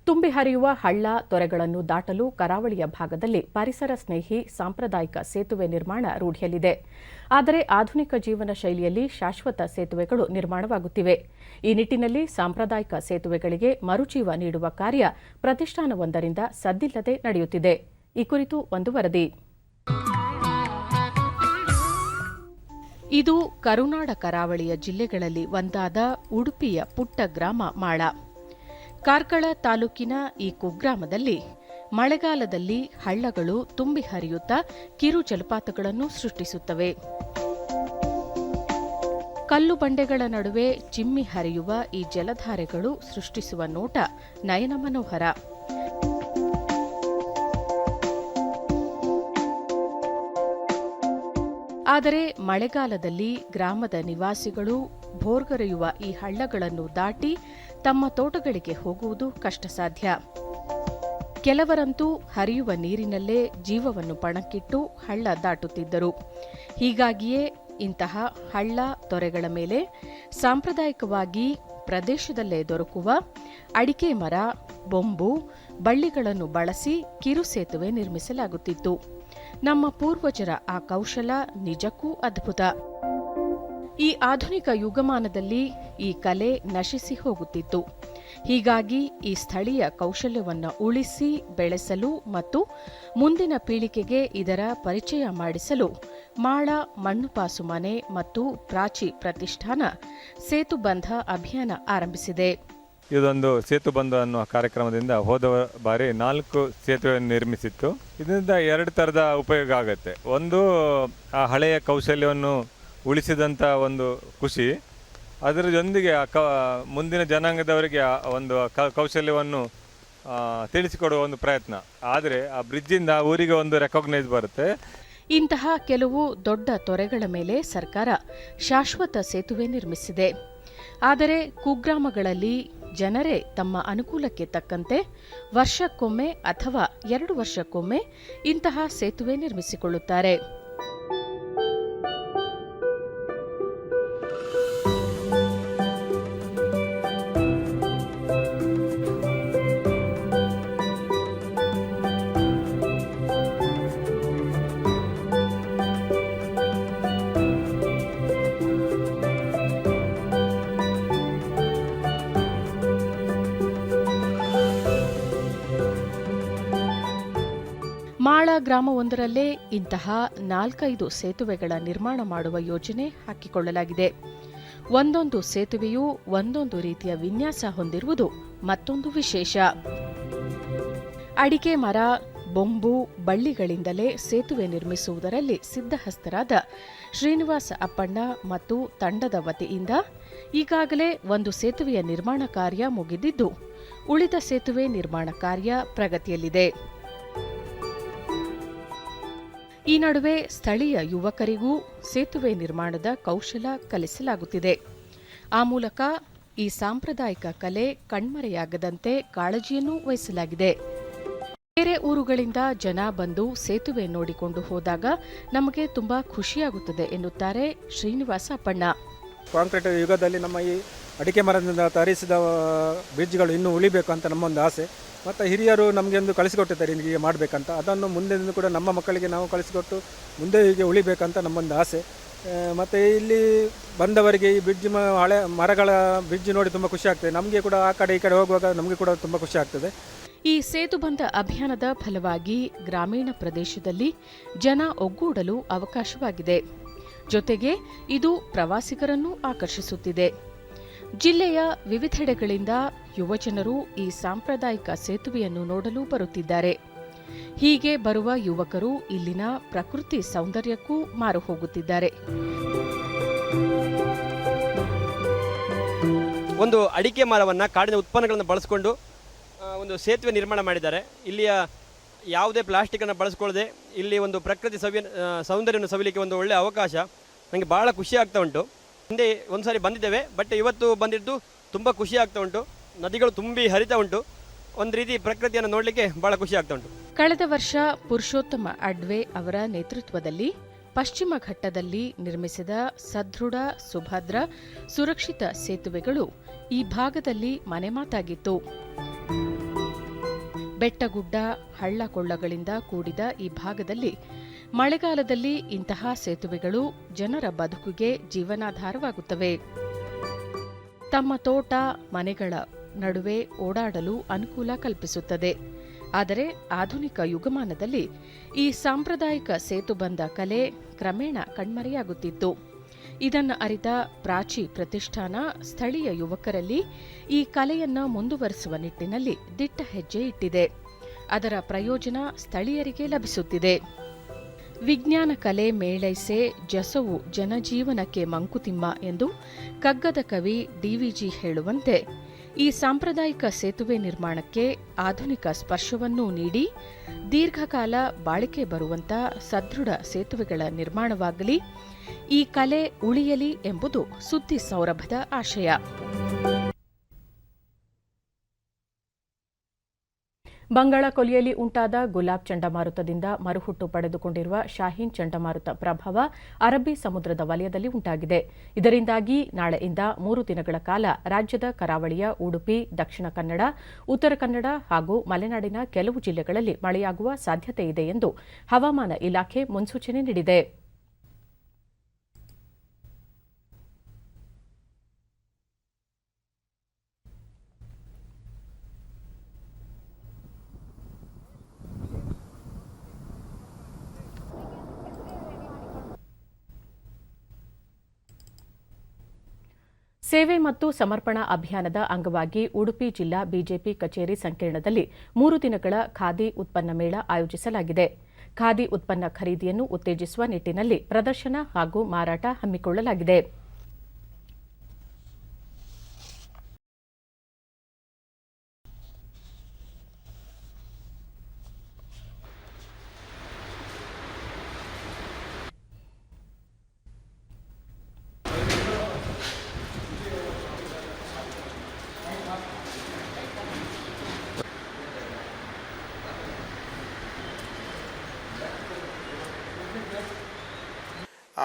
ತುಂಬಿ ಹರಿಯುವ ಹಳ್ಳ ತೊರೆಗಳನ್ನು ದಾಟಲು ಕರಾವಳಿಯ ಭಾಗದಲ್ಲಿ ಪರಿಸರ ಸ್ನೇಹಿ ಸಾಂಪ್ರದಾಯಿಕ ಸೇತುವೆ ನಿರ್ಮಾಣ ರೂಢಿಯಲ್ಲಿದೆ. ಆದರೆ ಆಧುನಿಕ ಜೀವನ ಶೈಲಿಯಲ್ಲಿ ಶಾಶ್ವತ ಸೇತುವೆಗಳು ನಿರ್ಮಾಣವಾಗುತ್ತಿವೆ. ಈ ನಿಟ್ಟಿನಲ್ಲಿ ಸಾಂಪ್ರದಾಯಿಕ ಸೇತುವೆಗಳಿಗೆ ಮರುಜೀವ ನೀಡುವ ಕಾರ್ಯ ಪ್ರತಿಷ್ಠಾನವೊಂದರಿಂದ ಸದ್ದಿಲ್ಲದೆ ನಡೆಯುತ್ತಿದೆ. ಈ ಕುರಿತು ಒಂದು ವರದಿ. ಇದು ಕರುನಾಡ ಕರಾವಳಿಯ ಜಿಲ್ಲೆಗಳಲ್ಲಿ ಒಂದಾದ ಉಡುಪಿಯ ಪುಟ್ಟ ಗ್ರಾಮ ಮಾಳ. ಕಾರ್ಕಳ ತಾಲೂಕಿನ ಈ ಕುಗ್ರಾಮದಲ್ಲಿ ಮಳೆಗಾಲದಲ್ಲಿ ಹಳ್ಳಗಳು ತುಂಬಿ ಹರಿಯುತ್ತಾ ಕಿರು ಜಲಪಾತಗಳನ್ನು ಸೃಷ್ಟಿಸುತ್ತವೆ. ಕಲ್ಲು ಬಂಡೆಗಳ ನಡುವೆ ಚಿಮ್ಮಿ ಹರಿಯುವ ಈ ಜಲಧಾರೆಗಳು ಸೃಷ್ಟಿಸುವ ನೋಟ ನಯನ ಮನೋಹರ. ಆದರೆ ಮಳೆಗಾಲದಲ್ಲಿ ಗ್ರಾಮದ ನಿವಾಸಿಗಳು ಭೋರ್ಗರೆಯುವ ಈ ಹಳ್ಳಗಳನ್ನು ದಾಟಿ ತಮ್ಮ ತೋಟಗಳಿಗೆ ಹೋಗುವುದು ಕಷ್ಟಸಾಧ್ಯ. ಕೆಲವರಂತೂ ಹರಿಯುವ ನೀರಿನಲ್ಲೇ ಜೀವವನ್ನು ಪಣಕ್ಕಿಟ್ಟು ಹಳ್ಳ ದಾಟುತ್ತಿದ್ದರು. ಹೀಗಾಗಿಯೇ ಇಂತಹ ಹಳ್ಳ ತೊರೆಗಳ ಮೇಲೆ ಸಾಂಪ್ರದಾಯಿಕವಾಗಿ ಪ್ರದೇಶದಲ್ಲೇ ದೊರಕುವ ಅಡಿಕೆ ಮರ, ಬೊಂಬು, ಬಳ್ಳಿಗಳನ್ನು ಬಳಸಿ ಕಿರು ಸೇತುವೆ ನಿರ್ಮಿಸಲಾಗುತ್ತಿತ್ತು. ನಮ್ಮ ಪೂರ್ವಜರ ಆ ಕೌಶಲ ನಿಜಕ್ಕೂ ಅದ್ಭುತ. ಈ ಆಧುನಿಕ ಯುಗಮಾನದಲ್ಲಿ ಈ ಕಲೆ ನಶಿಸಿ ಹೋಗುತ್ತಿತ್ತು. ಹೀಗಾಗಿ ಈ ಸ್ಥಳೀಯ ಕೌಶಲ್ಯವನ್ನು ಉಳಿಸಿ ಬೆಳೆಸಲು ಮತ್ತು ಮುಂದಿನ ಪೀಳಿಗೆಗೆ ಇದರ ಪರಿಚಯ ಮಾಡಿಸಲು ಮಾಳ ಮಣ್ಣುಪಾಸು ಮನೆ ಮತ್ತು ಪ್ರಾಚಿ ಪ್ರತಿಷ್ಠಾನ ಸೇತುಬಂಧ ಅಭಿಯಾನ ಆರಂಭಿಸಿದೆ. ಇದೊಂದು ಸೇತುಬಂಧ ಅನ್ನುವ ಕಾರ್ಯಕ್ರಮದಿಂದ ಹೋದ ಬಾರಿ 4 ಸೇತುವೆಯನ್ನು ನಿರ್ಮಿಸಿತ್ತು. ಇದರಿಂದ 2 ಥರದ ಉಪಯೋಗ ಆಗುತ್ತೆ. ಒಂದು, ಆ ಹಳೆಯ ಕೌಶಲ್ಯವನ್ನು ಉಳಿಸಿದಂಥ ಒಂದು ಖುಷಿ, ಅದರ ಜೊತೆಗೆ ಮುಂದಿನ ಜನಾಂಗದವರಿಗೆ ಒಂದು ಕೌಶಲ್ಯವನ್ನು ತಿಳಿಸಿಕೊಡುವ ಒಂದು ಪ್ರಯತ್ನ. ಆದರೆ ಆ ಬ್ರಿಡ್ಜಿಂದ ಊರಿಗೆ ಒಂದು ರೆಕಾಗ್ನೈಸ್ ಬರುತ್ತೆ. ಇಂತಹ ಕೆಲವು ದೊಡ್ಡ ತೊರೆಗಳ ಮೇಲೆ ಸರ್ಕಾರ ಶಾಶ್ವತ ಸೇತುವೆ ನಿರ್ಮಿಸಿದೆ. ಆದರೆ ಕುಗ್ರಾಮಗಳಲ್ಲಿ ಜನರೇ ತಮ್ಮ ಅನುಕೂಲಕ್ಕೆ ತಕ್ಕಂತೆ ವರ್ಷಕ್ಕೊಮ್ಮೆ ಅಥವಾ 2 ವರ್ಷಕ್ಕೊಮ್ಮೆ ಇಂತಹ ಸೇತುವೆ ನಿರ್ಮಿಸಿಕೊಳ್ಳುತ್ತಾರೆ. ಮಾಳ ಗ್ರಾಮವೊಂದರಲ್ಲೇ ಇಂತಹ 4-5 ಸೇತುವೆಗಳ ನಿರ್ಮಾಣ ಮಾಡುವ ಯೋಜನೆ ಹಾಕಿಕೊಳ್ಳಲಾಗಿದೆ. ಒಂದೊಂದು ಸೇತುವೆಯೂ ಒಂದೊಂದು ರೀತಿಯ ವಿನ್ಯಾಸ ಹೊಂದಿರುವುದು ಮತ್ತೊಂದು ವಿಶೇಷ. ಅಡಿಕೆ ಮರ, ಬೊಂಬು, ಬಳ್ಳಿಗಳಿಂದಲೇ ಸೇತುವೆ ನಿರ್ಮಿಸುವುದರಲ್ಲಿ ಸಿದ್ಧಹಸ್ತರಾದ ಶ್ರೀನಿವಾಸ ಅಪ್ಪಣ್ಣ ಮತ್ತು ತಂಡದ ವತಿಯಿಂದ ಈಗಾಗಲೇ ಒಂದು ಸೇತುವೆಯ ನಿರ್ಮಾಣ ಕಾರ್ಯ ಮುಗಿದಿದ್ದು, ಉಳಿದ ಸೇತುವೆ ನಿರ್ಮಾಣ ಕಾರ್ಯ ಪ್ರಗತಿಯಲ್ಲಿದೆ. ಈ ನಡುವೆ ಸ್ಥಳೀಯ ಯುವಕರಿಗೂ ಸೇತುವೆ ನಿರ್ಮಾಣದ ಕೌಶಲ ಕಲಿಸಲಾಗುತ್ತಿದೆ. ಆ ಮೂಲಕ ಈ ಸಾಂಪ್ರದಾಯಿಕ ಕಲೆ ಕಣ್ಮರೆಯಾಗದಂತೆ ಕಾಳಜಿಯನ್ನೂ ವಹಿಸಲಾಗಿದೆ. ಬೇರೆ ಊರುಗಳಿಂದ ಜನ ಬಂದು ಸೇತುವೆ ನೋಡಿಕೊಂಡು ಹೋದಾಗ ನಮಗೆ ತುಂಬಾ ಖುಷಿಯಾಗುತ್ತದೆ ಎನ್ನುತ್ತಾರೆ ಶ್ರೀನಿವಾಸ ಅಪ್ಪಣ್ಣ. ಕಾಂಕ್ರೀಟ್ ಯುಗದಲ್ಲಿ ನಮ್ಮ ಈ ಅಡಿಕೆ ಮರದಿಂದ ತಯಾರಿಸಿದ ಬ್ರಿಡ್ಜ್ಗಳು ಇನ್ನೂ ಉಳಿಬೇಕು ಅಂತ ನಮ್ಮೊಂದು ಆಸೆ. ಮತ್ತು ಹಿರಿಯರು ನಮಗೆ ಒಂದು ಕಳಿಸಿಕೊಟ್ಟಿದ್ದಾರೆ ಹೀಗೆ ಮಾಡಬೇಕಂತ. ಅದನ್ನು ಮುಂದೆ ಕೂಡ ನಮ್ಮ ಮಕ್ಕಳಿಗೆ ನಾವು ಕಳಿಸಿಕೊಟ್ಟು ಮುಂದೆ ಹೀಗೆ ಉಳಿಬೇಕಂತ ನಮ್ಮೊಂದು ಆಸೆ. ಮತ್ತು ಇಲ್ಲಿ ಬಂದವರಿಗೆ ಈ ಬ್ರಿಡ್ಜ್ ಹಳೆ ಮರಗಳ ಬ್ರಿಡ್ಜ್ ನೋಡಿ ತುಂಬ ಖುಷಿ ಆಗ್ತದೆ. ನಮಗೆ ಕೂಡ ಆ ಕಡೆ ಈ ಕಡೆ ಹೋಗುವಾಗ ನಮಗೆ ಕೂಡ ತುಂಬ ಖುಷಿ ಆಗ್ತದೆ. ಈ ಸೇತುಬಂಧ ಅಭಿಯಾನದ ಫಲವಾಗಿ ಗ್ರಾಮೀಣ ಪ್ರದೇಶದಲ್ಲಿ ಜನ ಒಗ್ಗೂಡಲು ಅವಕಾಶವಾಗಿದೆ. ಜೊತೆಗೆ ಇದು ಪ್ರವಾಸಿಗರನ್ನೂ ಆಕರ್ಷಿಸುತ್ತಿದೆ. ಜಿಲ್ಲೆಯ ವಿವಿಧೆಡೆಗಳಿಂದ ಯುವಜನರು ಈ ಸಾಂಪ್ರದಾಯಿಕ ಸೇತುವೆಯನ್ನು ನೋಡಲು ಬರುತ್ತಿದ್ದಾರೆ. ಹೀಗೆ ಬರುವ ಯುವಕರು ಇಲ್ಲಿನ ಪ್ರಕೃತಿ ಸೌಂದರ್ಯಕ್ಕೂ ಮಾರು ಹೋಗುತ್ತಿದ್ದಾರೆ. ಒಂದು ಅಡಿಕೆ ಮರವನ್ನು ಕಾಡಿನ ಉತ್ಪನ್ನಗಳನ್ನು ಬಳಸಿಕೊಂಡು ಒಂದು ಸೇತುವೆ ನಿರ್ಮಾಣ ಮಾಡಿದ್ದಾರೆ. ಇಲ್ಲಿಯ ಯಾವುದೇ ಪ್ಲಾಸ್ಟಿಕ್ಕನ್ನು ಬಳಸ್ಕೊಳ್ಳದೆ ಇಲ್ಲಿ ಒಂದು ಪ್ರಕೃತಿ ಸೌಂದರ್ಯವನ್ನು ಸವಿಲಿಕ್ಕೆ ಒಂದು ಒಳ್ಳೆಯ ಅವಕಾಶ. ನನಗೆ ಭಾಳ ಖುಷಿ ಆಗ್ತಾ ಉಂಟು. ಹಿಂದೆ ಒಂದು ಸಾರಿ ಬಂದಿದ್ದೇವೆ, ಬಟ್ ಇವತ್ತು ಬಂದಿದ್ದು ತುಂಬ ಖುಷಿ ಆಗ್ತಾ ಉಂಟು. ನದಿಗಳು ತುಂಬಿ ಹರಿತಾ ಉಂಟು. ಒಂದು ರೀತಿ ಪ್ರಕೃತಿಯನ್ನು ನೋಡಲಿಕ್ಕೆ ಭಾಳ ಖುಷಿ ಆಗ್ತಾ ಉಂಟು. ಕಳೆದ ವರ್ಷ ಪುರುಷೋತ್ತಮ ಅಡ್ವೆ ಅವರ ನೇತೃತ್ವದಲ್ಲಿ ಪಶ್ಚಿಮ ಘಟ್ಟದಲ್ಲಿ ನಿರ್ಮಿಸಿದ ಸದೃಢ, ಸುಭದ್ರ, ಸುರಕ್ಷಿತ ಸೇತುವೆಗಳು ಈ ಭಾಗದಲ್ಲಿ ಮನೆಮಾತಾಗಿತ್ತು. ಬೆಟ್ಟಗುಡ್ಡ, ಹಳ್ಳಕೊಳ್ಳಗಳಿಂದ ಕೂಡಿದ ಈ ಭಾಗದಲ್ಲಿ ಮಳೆಗಾಲದಲ್ಲಿ ಇಂತಹ ಸೇತುವೆಗಳು ಜನರ ಬದುಕಿಗೆ ಜೀವನಾಧಾರವಾಗುತ್ತವೆ. ತಮ್ಮ ತೋಟ, ಮನೆಗಳ ನಡುವೆ ಓಡಾಡಲು ಅನುಕೂಲ ಕಲ್ಪಿಸುತ್ತದೆ. ಆದರೆ ಆಧುನಿಕ ಯುಗಮಾನದಲ್ಲಿ ಈ ಸಾಂಪ್ರದಾಯಿಕ ಸೇತುಬಂಧ ಕಲೆ ಕ್ರಮೇಣ ಕಣ್ಮರೆಯಾಗುತ್ತಿತ್ತು. ಇದನ್ನು ಅರಿತ ಪ್ರಾಚಿ ಪ್ರತಿಷ್ಠಾನ ಸ್ಥಳೀಯ ಯುವಕರಲ್ಲಿ ಈ ಕಲೆಯನ್ನು ಮುಂದುವರಿಸುವ ನಿಟ್ಟಿನಲ್ಲಿ ದಿಟ್ಟ ಹೆಜ್ಜೆ ಇಟ್ಟಿದೆ. ಅದರ ಪ್ರಯೋಜನ ಸ್ಥಳೀಯರಿಗೆ ಲಭಿಸುತ್ತಿದೆ. ವಿಜ್ಞಾನ ಕಲೆ ಮೇಳೈಸೆ ಜಸವು ಜನಜೀವನಕ್ಕೆ ಮಂಕುತಿಮ್ಮ ಎಂದು ಕಗ್ಗದ ಕವಿ ಡಿವಿಜಿ ಹೇಳುವಂತೆ ಈ ಸಾಂಪ್ರದಾಯಿಕ ಸೇತುವೆ ನಿರ್ಮಾಣಕ್ಕೆ ಆಧುನಿಕ ಸ್ಪರ್ಶವನ್ನೂ ನೀಡಿ ದೀರ್ಘಕಾಲ ಬಾಳಿಕೆ ಬರುವಂತ ಸದೃಢ ಸೇತುವೆಗಳ ನಿರ್ಮಾಣವಾಗಲಿ, ಈ ಕಲೆ ಉಳಿಯಲಿ ಎಂಬುದು ಸುದ್ದಿ ಸೌರಭದ ಆಶಯ. ಬಂಗಾಳ ಕೊಲ್ಲಿಯಲ್ಲಿ ಉಂಟಾದ ಗುಲಾಬ್ ಚಂಡಮಾರುತದಿಂದ ಮರುಹುಟ್ಟು ಪಡೆದುಕೊಂಡಿರುವ ಶಾಹೀನ್ ಚಂಡಮಾರುತ ಪ್ರಭಾವ ಅರಬ್ಬಿ ಸಮುದ್ರದ ವಲಯದಲ್ಲಿ ಉಂಟಾಗಿದೆ. ಇದರಿಂದಾಗಿ ನಾಳೆಯಿಂದ 3 ದಿನಗಳ ಕಾಲ ರಾಜ್ಯದ ಕರಾವಳಿಯ ಉಡುಪಿ, ದಕ್ಷಿಣ ಕನ್ನಡ, ಉತ್ತರ ಕನ್ನಡ ಹಾಗೂ ಮಲೆನಾಡಿನ ಕೆಲವು ಜಿಲ್ಲೆಗಳಲ್ಲಿ ಮಳೆಯಾಗುವ ಸಾಧ್ಯತೆಯಿದೆ ಎಂದು ಹವಾಮಾನ ಇಲಾಖೆ ಮುನ್ಸೂಚನೆ ನೀಡಿದೆ. ಸೇವೆ ಮತ್ತು ಸಮರ್ಪಣಾ ಅಭಿಯಾನದ ಅಂಗವಾಗಿ ಉಡುಪಿ ಜಿಲ್ಲಾ ಬಿಜೆಪಿ ಕಚೇರಿ ಸಂಕೀರ್ಣದಲ್ಲಿ 3 ದಿನಗಳ ಖಾದಿ ಉತ್ಪನ್ನ ಮೇಳ ಆಯೋಜಿಸಲಾಗಿದೆ. ಖಾದಿ ಉತ್ಪನ್ನ ಖರೀದಿಯನ್ನು ಉತ್ತೇಜಿಸುವ ನಿಟ್ಟಿನಲ್ಲಿ ಪ್ರದರ್ಶನ ಹಾಗೂ ಮಾರಾಟ ಹಮ್ಮಿಕೊಳ್ಳಲಾಗಿದೆ.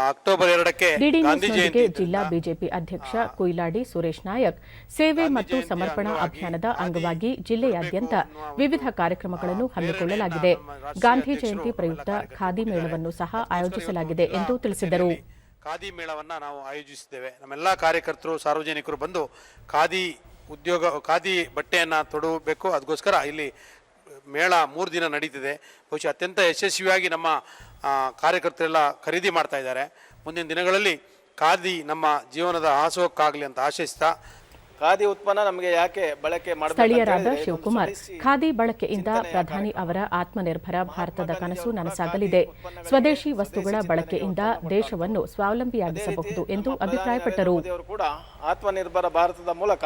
ಅಕ್ಟೋಬರ್ 2ಕ್ಕೆ ಡಿಡಿನ್ಯೂಸ್ನೊಂದಿಗೆ ಜಿಲ್ಲಾ ಬಿಜೆಪಿ ಅಧ್ಯಕ್ಷ ಕುಯ್ಲಾಡಿ ಸುರೇಶ್ ನಾಯಕ್ ಸೇವೆ ಮತ್ತು ಸಮರ್ಪಣಾ ಅಭಿಯಾನದ ಅಂಗವಾಗಿ ಜಿಲ್ಲೆಯಾದ್ಯಂತ ವಿವಿಧ ಕಾರ್ಯಕ್ರಮಗಳನ್ನು ಹಮ್ಮಿಕೊಳ್ಳಲಾಗಿದೆ. ಗಾಂಧಿ ಜಯಂತಿ ಪ್ರಯುಕ್ತ ಖಾದಿ ಮೇಳವನ್ನು ಸಹ ಆಯೋಜಿಸಲಾಗಿದೆ ಎಂದು ತಿಳಿಸಿದರು. ಖಾದಿ ಮೇಳವನ್ನು ನಾವು ಆಯೋಜಿಸಿದ್ದೇವೆ. ನಮ್ಮೆಲ್ಲ ಕಾರ್ಯಕರ್ತರು, ಸಾರ್ವಜನಿಕರು ಬಂದು ಖಾದಿ ಬಟ್ಟೆಯನ್ನು ತೊಡಬೇಕು. ಅದಕ್ಕೋಸ್ಕರ ಇಲ್ಲಿ ಮೇಳ 3 ದಿನ ನಡೀತಿದೆ. ಬಹುಶಃ ಅತ್ಯಂತ ಯಶಸ್ವಿಯಾಗಿ ನಮ್ಮ ಕಾರ್ಯಕರ್ತರೆಲ್ಲ ಖರೀದಿ ಮಾಡ್ತಾ ಇದ್ದಾರೆ. ಮುಂದಿನ ದಿನಗಳಲ್ಲಿ ಖಾದಿ ನಮ್ಮ ಜೀವನದ ಆಸೋಕ್ಕಾಗಲಿ ಅಂತ ಆಶಿಸ್ತಾ, ಖಾದಿ ಉತ್ಪನ್ನ ನಮಗೆ ಯಾಕೆ ಬಳಕೆ ಮಾಡಬೇಕು? ಸ್ಥಳೀಯರಾದ ಶಿವಕುಮಾರ್, ಖಾದಿ ಬಳಕೆಯಿಂದ ಪ್ರಧಾನಿ ಅವರ ಆತ್ಮನಿರ್ಭರ ಭಾರತದ ಕನಸು ನನಸಾಗಲಿದೆ. ಸ್ವದೇಶಿ ವಸ್ತುಗಳ ಬಳಕೆಯಿಂದ ದೇಶವನ್ನು ಸ್ವಾವಲಂಬಿಯಾಗಿಸಬಹುದು ಎಂದು ಅಭಿಪ್ರಾಯಪಟ್ಟರು. ಕೂಡ ಆತ್ಮನಿರ್ಭರ ಭಾರತದ ಮೂಲಕ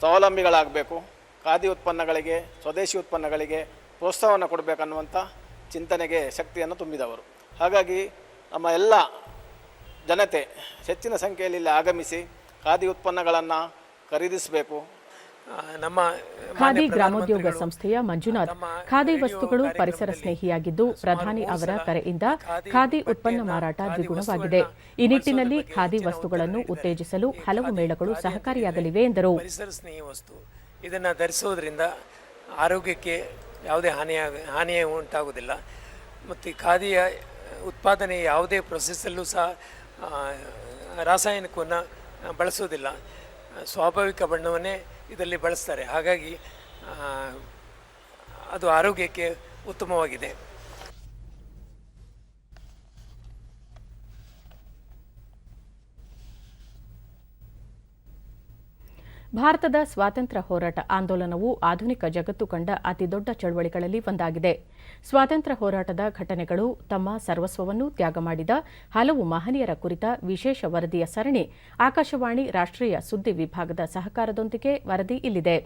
ಸ್ವಾವಲಂಬಿಗಳಾಗಬೇಕು, ಖಾದಿ ಉತ್ಪನ್ನಗಳಿಗೆ, ಸ್ವದೇಶಿ ಉತ್ಪನ್ನಗಳಿಗೆ ಪ್ರೋತ್ಸಾಹವನ್ನು ಕೊಡಬೇಕನ್ನುವಂಥ ಚಿಂತನೆಗೆ ಶಕ್ತಿಯನ್ನು ತುಂಬಿದವರು. ಹಾಗಾಗಿ ನಮ್ಮ ಎಲ್ಲ ಜನತೆ ಹೆಚ್ಚಿನ ಸಂಖ್ಯೆಯಲ್ಲಿ ಇಲ್ಲಿ ಆಗಮಿಸಿ ಖಾದಿ ಉತ್ಪನ್ನಗಳನ್ನು ಖರೀದಿಸಬೇಕು. ನಮ್ಮ ಖಾದಿ ಗ್ರಾಮೋದ್ಯೋಗ ಸಂಸ್ಥೆಯ ಮಂಜುನಾಥ್, ಖಾದಿ ವಸ್ತುಗಳು ಪರಿಸರ ಸ್ನೇಹಿಯಾಗಿದ್ದು ಪ್ರಧಾನಿ ಅವರ ಕರೆಯಿಂದ ಖಾದಿ ಉತ್ಪನ್ನ ಮಾರಾಟ ದ್ವಿಗುಣವಾಗಿದೆ. ಈ ನಿಟ್ಟಿನಲ್ಲಿ ಖಾದಿ ವಸ್ತುಗಳನ್ನು ಉತ್ತೇಜಿಸಲು ಹಲವು ಮೇಳಗಳು ಸಹಕಾರಿಯಾಗಲಿವೆ ಎಂದರು. ಪರಿಸರ ಸ್ನೇಹಿ ವಸ್ತು, ಇದನ್ನು ಧರಿಸೋದ್ರಿಂದ ಆರೋಗ್ಯಕ್ಕೆ ಯಾವುದೇ ಹಾನಿಯೇ ಉಂಟಾಗುವುದಿಲ್ಲ. ಮತ್ತು ಖಾದಿಯ ಉತ್ಪಾದನೆ ಯಾವುದೇ ಪ್ರೊಸೆಸ್ಸಲ್ಲೂ ಸಹ ರಾಸಾಯನಿಕವನ್ನು ಬಳಸೋದಿಲ್ಲ, ಸ್ವಾಭಾವಿಕ ಬಣ್ಣವನ್ನೇ ಇದರಲ್ಲಿ ಬಳಸ್ತಾರೆ. ಹಾಗಾಗಿ ಅದು ಆರೋಗ್ಯಕ್ಕೆ ಉತ್ತಮವಾಗಿದೆ. ಭಾರತದ ಸ್ವಾತಂತ್ರ್ಯ ಹೋರಾಟ ಆಂದೋಲನವು ಆಧುನಿಕ ಜಗತ್ತು ಕಂಡ ಅತಿದೊಡ್ಡ ಚಳವಳಿಗಳಲ್ಲಿ ಒಂದಾಗಿದೆ. ಸ್ವಾತಂತ್ರ್ಯ ಹೋರಾಟದ ಘಟನೆಗಳು, ತಮ್ಮ ಸರ್ವಸ್ವವನ್ನು ತ್ಯಾಗ ಮಾಡಿದ ಹಲವು ಮಹನೀಯರ ಕುರಿತ ವಿಶೇಷ ವರದಿಯ ಸರಣಿ ಆಕಾಶವಾಣಿ ರಾಷ್ಟ್ರೀಯ ಸುದ್ದಿ ವಿಭಾಗದ ಸಹಕಾರದೊಂದಿಗೆ ವರದಿ ಇಲ್ಲಿದೆ.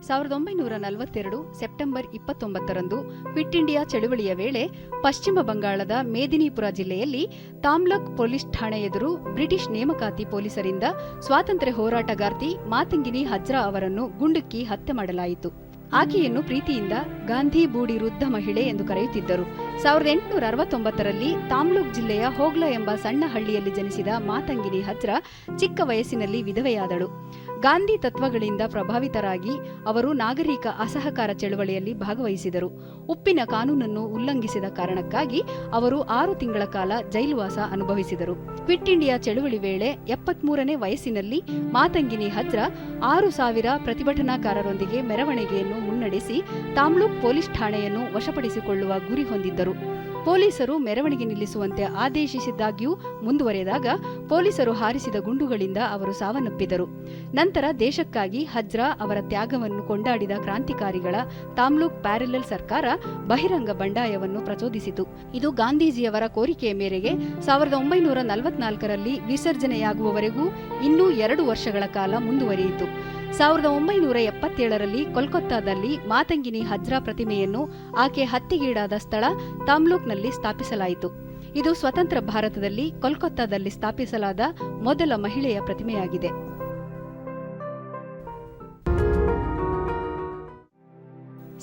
1942 ಸೆಪ್ಟೆಂಬರ್ 29ರಂದು ಕ್ವಿಟ್ ಇಂಡಿಯಾ ಚಳುವಳಿಯ ವೇಳೆ ಪಶ್ಚಿಮ ಬಂಗಾಳದ ಮೇದಿನಿಪುರ ಜಿಲ್ಲೆಯಲ್ಲಿ ತಾಮ್ಲಕ್ ಪೊಲೀಸ್ ಠಾಣೆ ಎದುರು ಬ್ರಿಟಿಷ್ ನೇಮಕಾತಿ ಪೊಲೀಸರಿಂದ ಸ್ವಾತಂತ್ರ್ಯ ಹೋರಾಟಗಾರ್ತಿ ಮಾತಂಗಿನಿ ಹಜ್ರಾ ಅವರನ್ನು ಗುಂಡಿಕ್ಕಿ ಹತ್ಯೆ ಮಾಡಲಾಯಿತು. ಆಕೆಯನ್ನು ಪ್ರೀತಿಯಿಂದ ಗಾಂಧಿ ಬೂಡಿ ವೃದ್ಧ ಮಹಿಳೆ ಎಂದು ಕರೆಯುತ್ತಿದ್ದರು. 1869ರಲ್ಲಿ ತಾಮ್ಲುಕ್ ಜಿಲ್ಲೆಯ ಹೋಗ್ಲಾ ಎಂಬ ಸಣ್ಣ ಹಳ್ಳಿಯಲ್ಲಿ ಜನಿಸಿದ ಮಾತಂಗಿನಿ ಹಜ್ರಾ ಚಿಕ್ಕ ವಯಸ್ಸಿನಲ್ಲಿ ವಿಧವೆಯಾದಳು. ಗಾಂಧಿ ತತ್ವಗಳಿಂದ ಪ್ರಭಾವಿತರಾಗಿ ಅವರು ನಾಗರಿಕ ಅಸಹಕಾರ ಚಳವಳಿಯಲ್ಲಿ ಭಾಗವಹಿಸಿದರು. ಉಪ್ಪಿನ ಕಾನೂನನ್ನು ಉಲ್ಲಂಘಿಸಿದ ಕಾರಣಕ್ಕಾಗಿ ಅವರು 6 ತಿಂಗಳ ಕಾಲ ಜೈಲುವಾಸ ಅನುಭವಿಸಿದರು. ಕ್ವಿಟ್ ಇಂಡಿಯಾ ಚಳವಳಿ ವೇಳೆ 73ನೇ ವಯಸ್ಸಿನಲ್ಲಿ ಮಾತಂಗಿನಿ ಹಜ್ರಾ 6,000 ಪ್ರತಿಭಟನಾಕಾರರೊಂದಿಗೆ ಮೆರವಣಿಗೆಯನ್ನು ಮುನ್ನಡೆಸಿ ತಾಮ್ಲುಕ್ ಪೊಲೀಸ್ ಠಾಣೆಯನ್ನು ವಶಪಡಿಸಿಕೊಳ್ಳುವ ಗುರಿ ಹೊಂದಿದ್ದರು. ಪೊಲೀಸರು ಮೆರವಣಿಗೆ ನಿಲ್ಲಿಸುವಂತೆ ಆದೇಶಿಸಿದ್ದಾಗ್ಯೂ ಮುಂದುವರೆದಾಗ ಪೊಲೀಸರು ಹಾರಿಸಿದ ಗುಂಡುಗಳಿಂದ ಅವರು ಸಾವನ್ನಪ್ಪಿದರು. ನಂತರ ದೇಶಕ್ಕಾಗಿ ಹಜ್ರಾ ಅವರ ತ್ಯಾಗವನ್ನು ಕೊಂಡಾಡಿದ ಕ್ರಾಂತಿಕಾರಿಗಳ ತಾಮ್ಲುಕ್ ಪ್ಯಾರಲಲ್ ಸರ್ಕಾರ ಬಹಿರಂಗ ಬಂಡಾಯವನ್ನು ಪ್ರಚೋದಿಸಿತು. ಇದು ಗಾಂಧೀಜಿಯವರ ಕೋರಿಕೆಯ ಮೇರೆಗೆ 1944ರಲ್ಲಿ ವಿಸರ್ಜನೆಯಾಗುವವರೆಗೂ ಇನ್ನೂ 2 ವರ್ಷಗಳ ಕಾಲ ಮುಂದುವರಿಯಿತು. 1977ರಲ್ಲಿ ಕೋಲ್ಕತ್ತಾದಲ್ಲಿ ಮಾತಂಗಿನಿ ಹಜ್ರಾ ಪ್ರತಿಮೆಯನ್ನು ಆಕೆ ಹತ್ಯೆಗೀಡಾದ ಸ್ಥಳ ತಾಮ್ಲುಕ್ನಲ್ಲಿ ಸ್ಥಾಪಿಸಲಾಯಿತು. ಇದು ಸ್ವತಂತ್ರ ಭಾರತದಲ್ಲಿ ಕೋಲ್ಕತ್ತಾದಲ್ಲಿ ಸ್ಥಾಪಿಸಲಾದ ಮೊದಲ ಮಹಿಳೆಯ ಪ್ರತಿಮೆಯಾಗಿದೆ.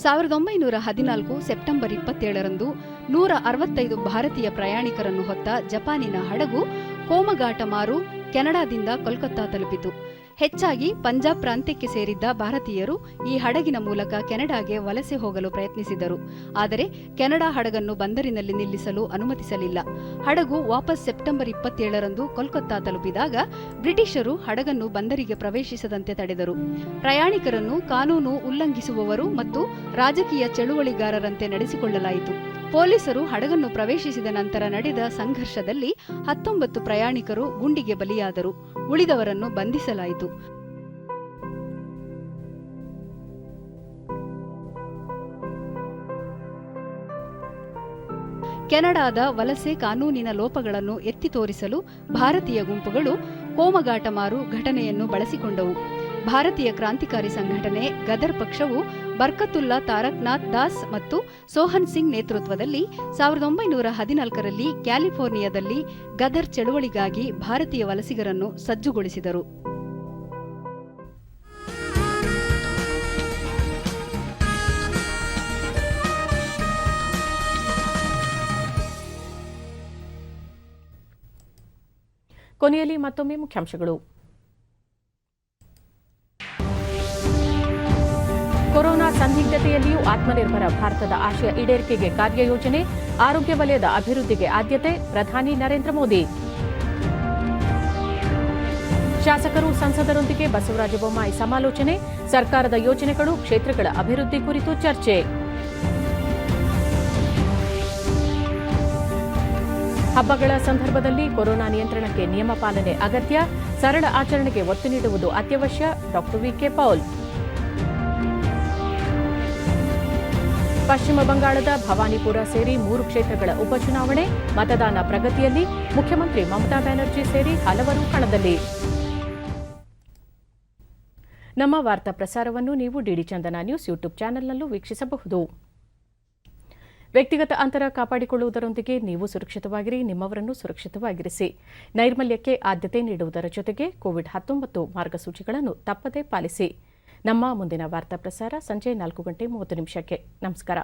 1914 ಸೆಪ್ಟೆಂಬರ್ 27ರಂದು 165 ಭಾರತೀಯ ಪ್ರಯಾಣಿಕರನ್ನು ಹೊತ್ತ ಜಪಾನಿನ ಹಡಗು ಕೋಮಗಾಟಮಾರು ಕೆನಡಾದಿಂದ ಕೋಲ್ಕತ್ತಾ ತಲುಪಿತು. ಹೆಚ್ಚಾಗಿ ಪಂಜಾಬ್ ಪ್ರಾಂತ್ಯಕ್ಕೆ ಸೇರಿದ್ದ ಭಾರತೀಯರು ಈ ಹಡಗಿನ ಮೂಲಕ ಕೆನಡಾಗೆ ವಲಸೆ ಹೋಗಲು ಪ್ರಯತ್ನಿಸಿದರು. ಆದರೆ ಕೆನಡಾ ಹಡಗನ್ನು ಬಂದರಿನಲ್ಲಿ ನಿಲ್ಲಿಸಲು ಅನುಮತಿಸಲಿಲ್ಲ. ಹಡಗು ವಾಪಸ್ ಸೆಪ್ಟೆಂಬರ್ 27ರಂದು ಕೋಲ್ಕತ್ತಾ ತಲುಪಿದಾಗ ಬ್ರಿಟಿಷರು ಹಡಗನ್ನು ಬಂದರಿಗೆ ಪ್ರವೇಶಿಸದಂತೆ ತಡೆದರು. ಪ್ರಯಾಣಿಕರನ್ನು ಕಾನೂನು ಉಲ್ಲಂಘಿಸುವವರು ಮತ್ತು ರಾಜಕೀಯ ಚಳುವಳಿಗಾರರಂತೆ ನಡೆಸಿಕೊಳ್ಳಲಾಯಿತು. ಪೊಲೀಸರು ಹಡಗನ್ನು ಪ್ರವೇಶಿಸಿದ ನಂತರ ನಡೆದ ಸಂಘರ್ಷದಲ್ಲಿ 19 ಪ್ರಯಾಣಿಕರು ಗುಂಡಿಗೆ ಬಲಿಯಾದರು. ಉಳಿದವರನ್ನು ಬಂಧಿಸಲಾಯಿತು. ಕೆನಡಾದ ವಲಸೆ ಕಾನೂನಿನ ಲೋಪಗಳನ್ನು ಎತ್ತಿ ತೋರಿಸಲು ಭಾರತೀಯ ಗುಂಪುಗಳು ಕೋಮಗಾಟಮಾರು ಘಟನೆಯನ್ನು ಬಳಸಿಕೊಂಡವು. ಭಾರತೀಯ ಕ್ರಾಂತಿಕಾರಿ ಸಂಘಟನೆ ಗದರ್ ಪಕ್ಷವು ಬರ್ಕತುಲ್ಲಾ ತಾರಕ್ನಾಥ್ ದಾಸ್ ಮತ್ತು ಸೋಹನ್ ಸಿಂಗ್ ನೇತೃತ್ವದಲ್ಲಿ 1914ರಲ್ಲಿ ಕ್ಯಾಲಿಫೋರ್ನಿಯಾದಲ್ಲಿ ಗದರ್ ಚಳುವಳಿಗಾಗಿ ಭಾರತೀಯ ವಲಸಿಗರನ್ನು ಸಜ್ಜುಗೊಳಿಸಿದರು. ಕೊನೆಯಲ್ಲಿ ಮತ್ತೊಮ್ಮೆ ಮುಖ್ಯಾಂಶಗಳು. ಕೊರೋನಾ ಸಂದಿಗ್ಧತೆಯಲ್ಲಿಯೂ ಆತ್ಮನಿರ್ಭರ ಭಾರತದ ಆಶಯ ಈಡೇರಿಕೆಗೆ ಕಾರ್ಯಯೋಜನೆ, ಆರೋಗ್ಯ ವಲಯದ ಅಭಿವೃದ್ಧಿಗೆ ಆದ್ಯತೆ, ಪ್ರಧಾನಿ ನರೇಂದ್ರ ಮೋದಿ. ಶಾಸಕರು ಸಂಸದರೊಂದಿಗೆ ಬಸವರಾಜ ಬೊಮ್ಮಾಯಿ ಸಮಾಲೋಚನೆ, ಸರ್ಕಾರದ ಯೋಜನೆಗಳು, ಕ್ಷೇತ್ರಗಳ ಅಭಿವೃದ್ಧಿ ಕುರಿತು ಚರ್ಚೆ. ಹಬ್ಬಗಳ ಸಂದರ್ಭದಲ್ಲಿ ಕೊರೋನಾ ನಿಯಂತ್ರಣಕ್ಕೆ ನಿಯಮ ಪಾಲನೆ ಅಗತ್ಯ, ಸರಳ ಆಚರಣೆಗೆ ಒತ್ತು ನೀಡುವುದು ಅತ್ಯವಶ್ಯ, ಡಾ. ವಿಕೆ ಪೌಲ್. ಪಶ್ಚಿಮ ಬಂಗಾಳದ ಭವಾನಿಪುರ ಸೇರಿ 3 ಕ್ಷೇತ್ರಗಳ ಉಪಚುನಾವಣೆ, ಮತದಾನ ಪ್ರಗತಿಯಲ್ಲಿ, ಮುಖ್ಯಮಂತ್ರಿ ಮಮತಾ ಬ್ಯಾನರ್ಜಿ ಸೇರಿ ಹಲವರು ಕಣದಲ್ಲಿ. ನಮ್ಮ ವಾರ್ತಾ ಪ್ರಸಾರವನ್ನು ನೀವು ಡಿಡಿ ಚಂದನ ನ್ಯೂಸ್ ಯೂಟ್ಯೂಬ್ ಚಾನೆಲ್ನಲ್ಲೂ ವೀಕ್ಷಿಸಬಹುದು. ವ್ಯಕ್ತಿಗತ ಅಂತರ ಕಾಪಾಡಿಕೊಳ್ಳುವುದರೊಂದಿಗೆ ನೀವು ಸುರಕ್ಷಿತವಾಗಿರಿ, ನಿಮ್ಮವರನ್ನು ಸುರಕ್ಷಿತವಾಗಿರಿಸಿ. ನೈರ್ಮಲ್ಯಕ್ಕೆ ಆದ್ಯತೆ ನೀಡುವುದರ ಜೊತೆಗೆ ಕೋವಿಡ್-19 ಮಾರ್ಗಸೂಚಿಗಳನ್ನು ತಪ್ಪದೇ ಪಾಲಿಸಿ. ನಮ್ಮ ಮುಂದಿನ ವಾರ್ತಾ ಪ್ರಸಾರ ಸಂಜೆ 4:30 ನಮಸ್ಕಾರ.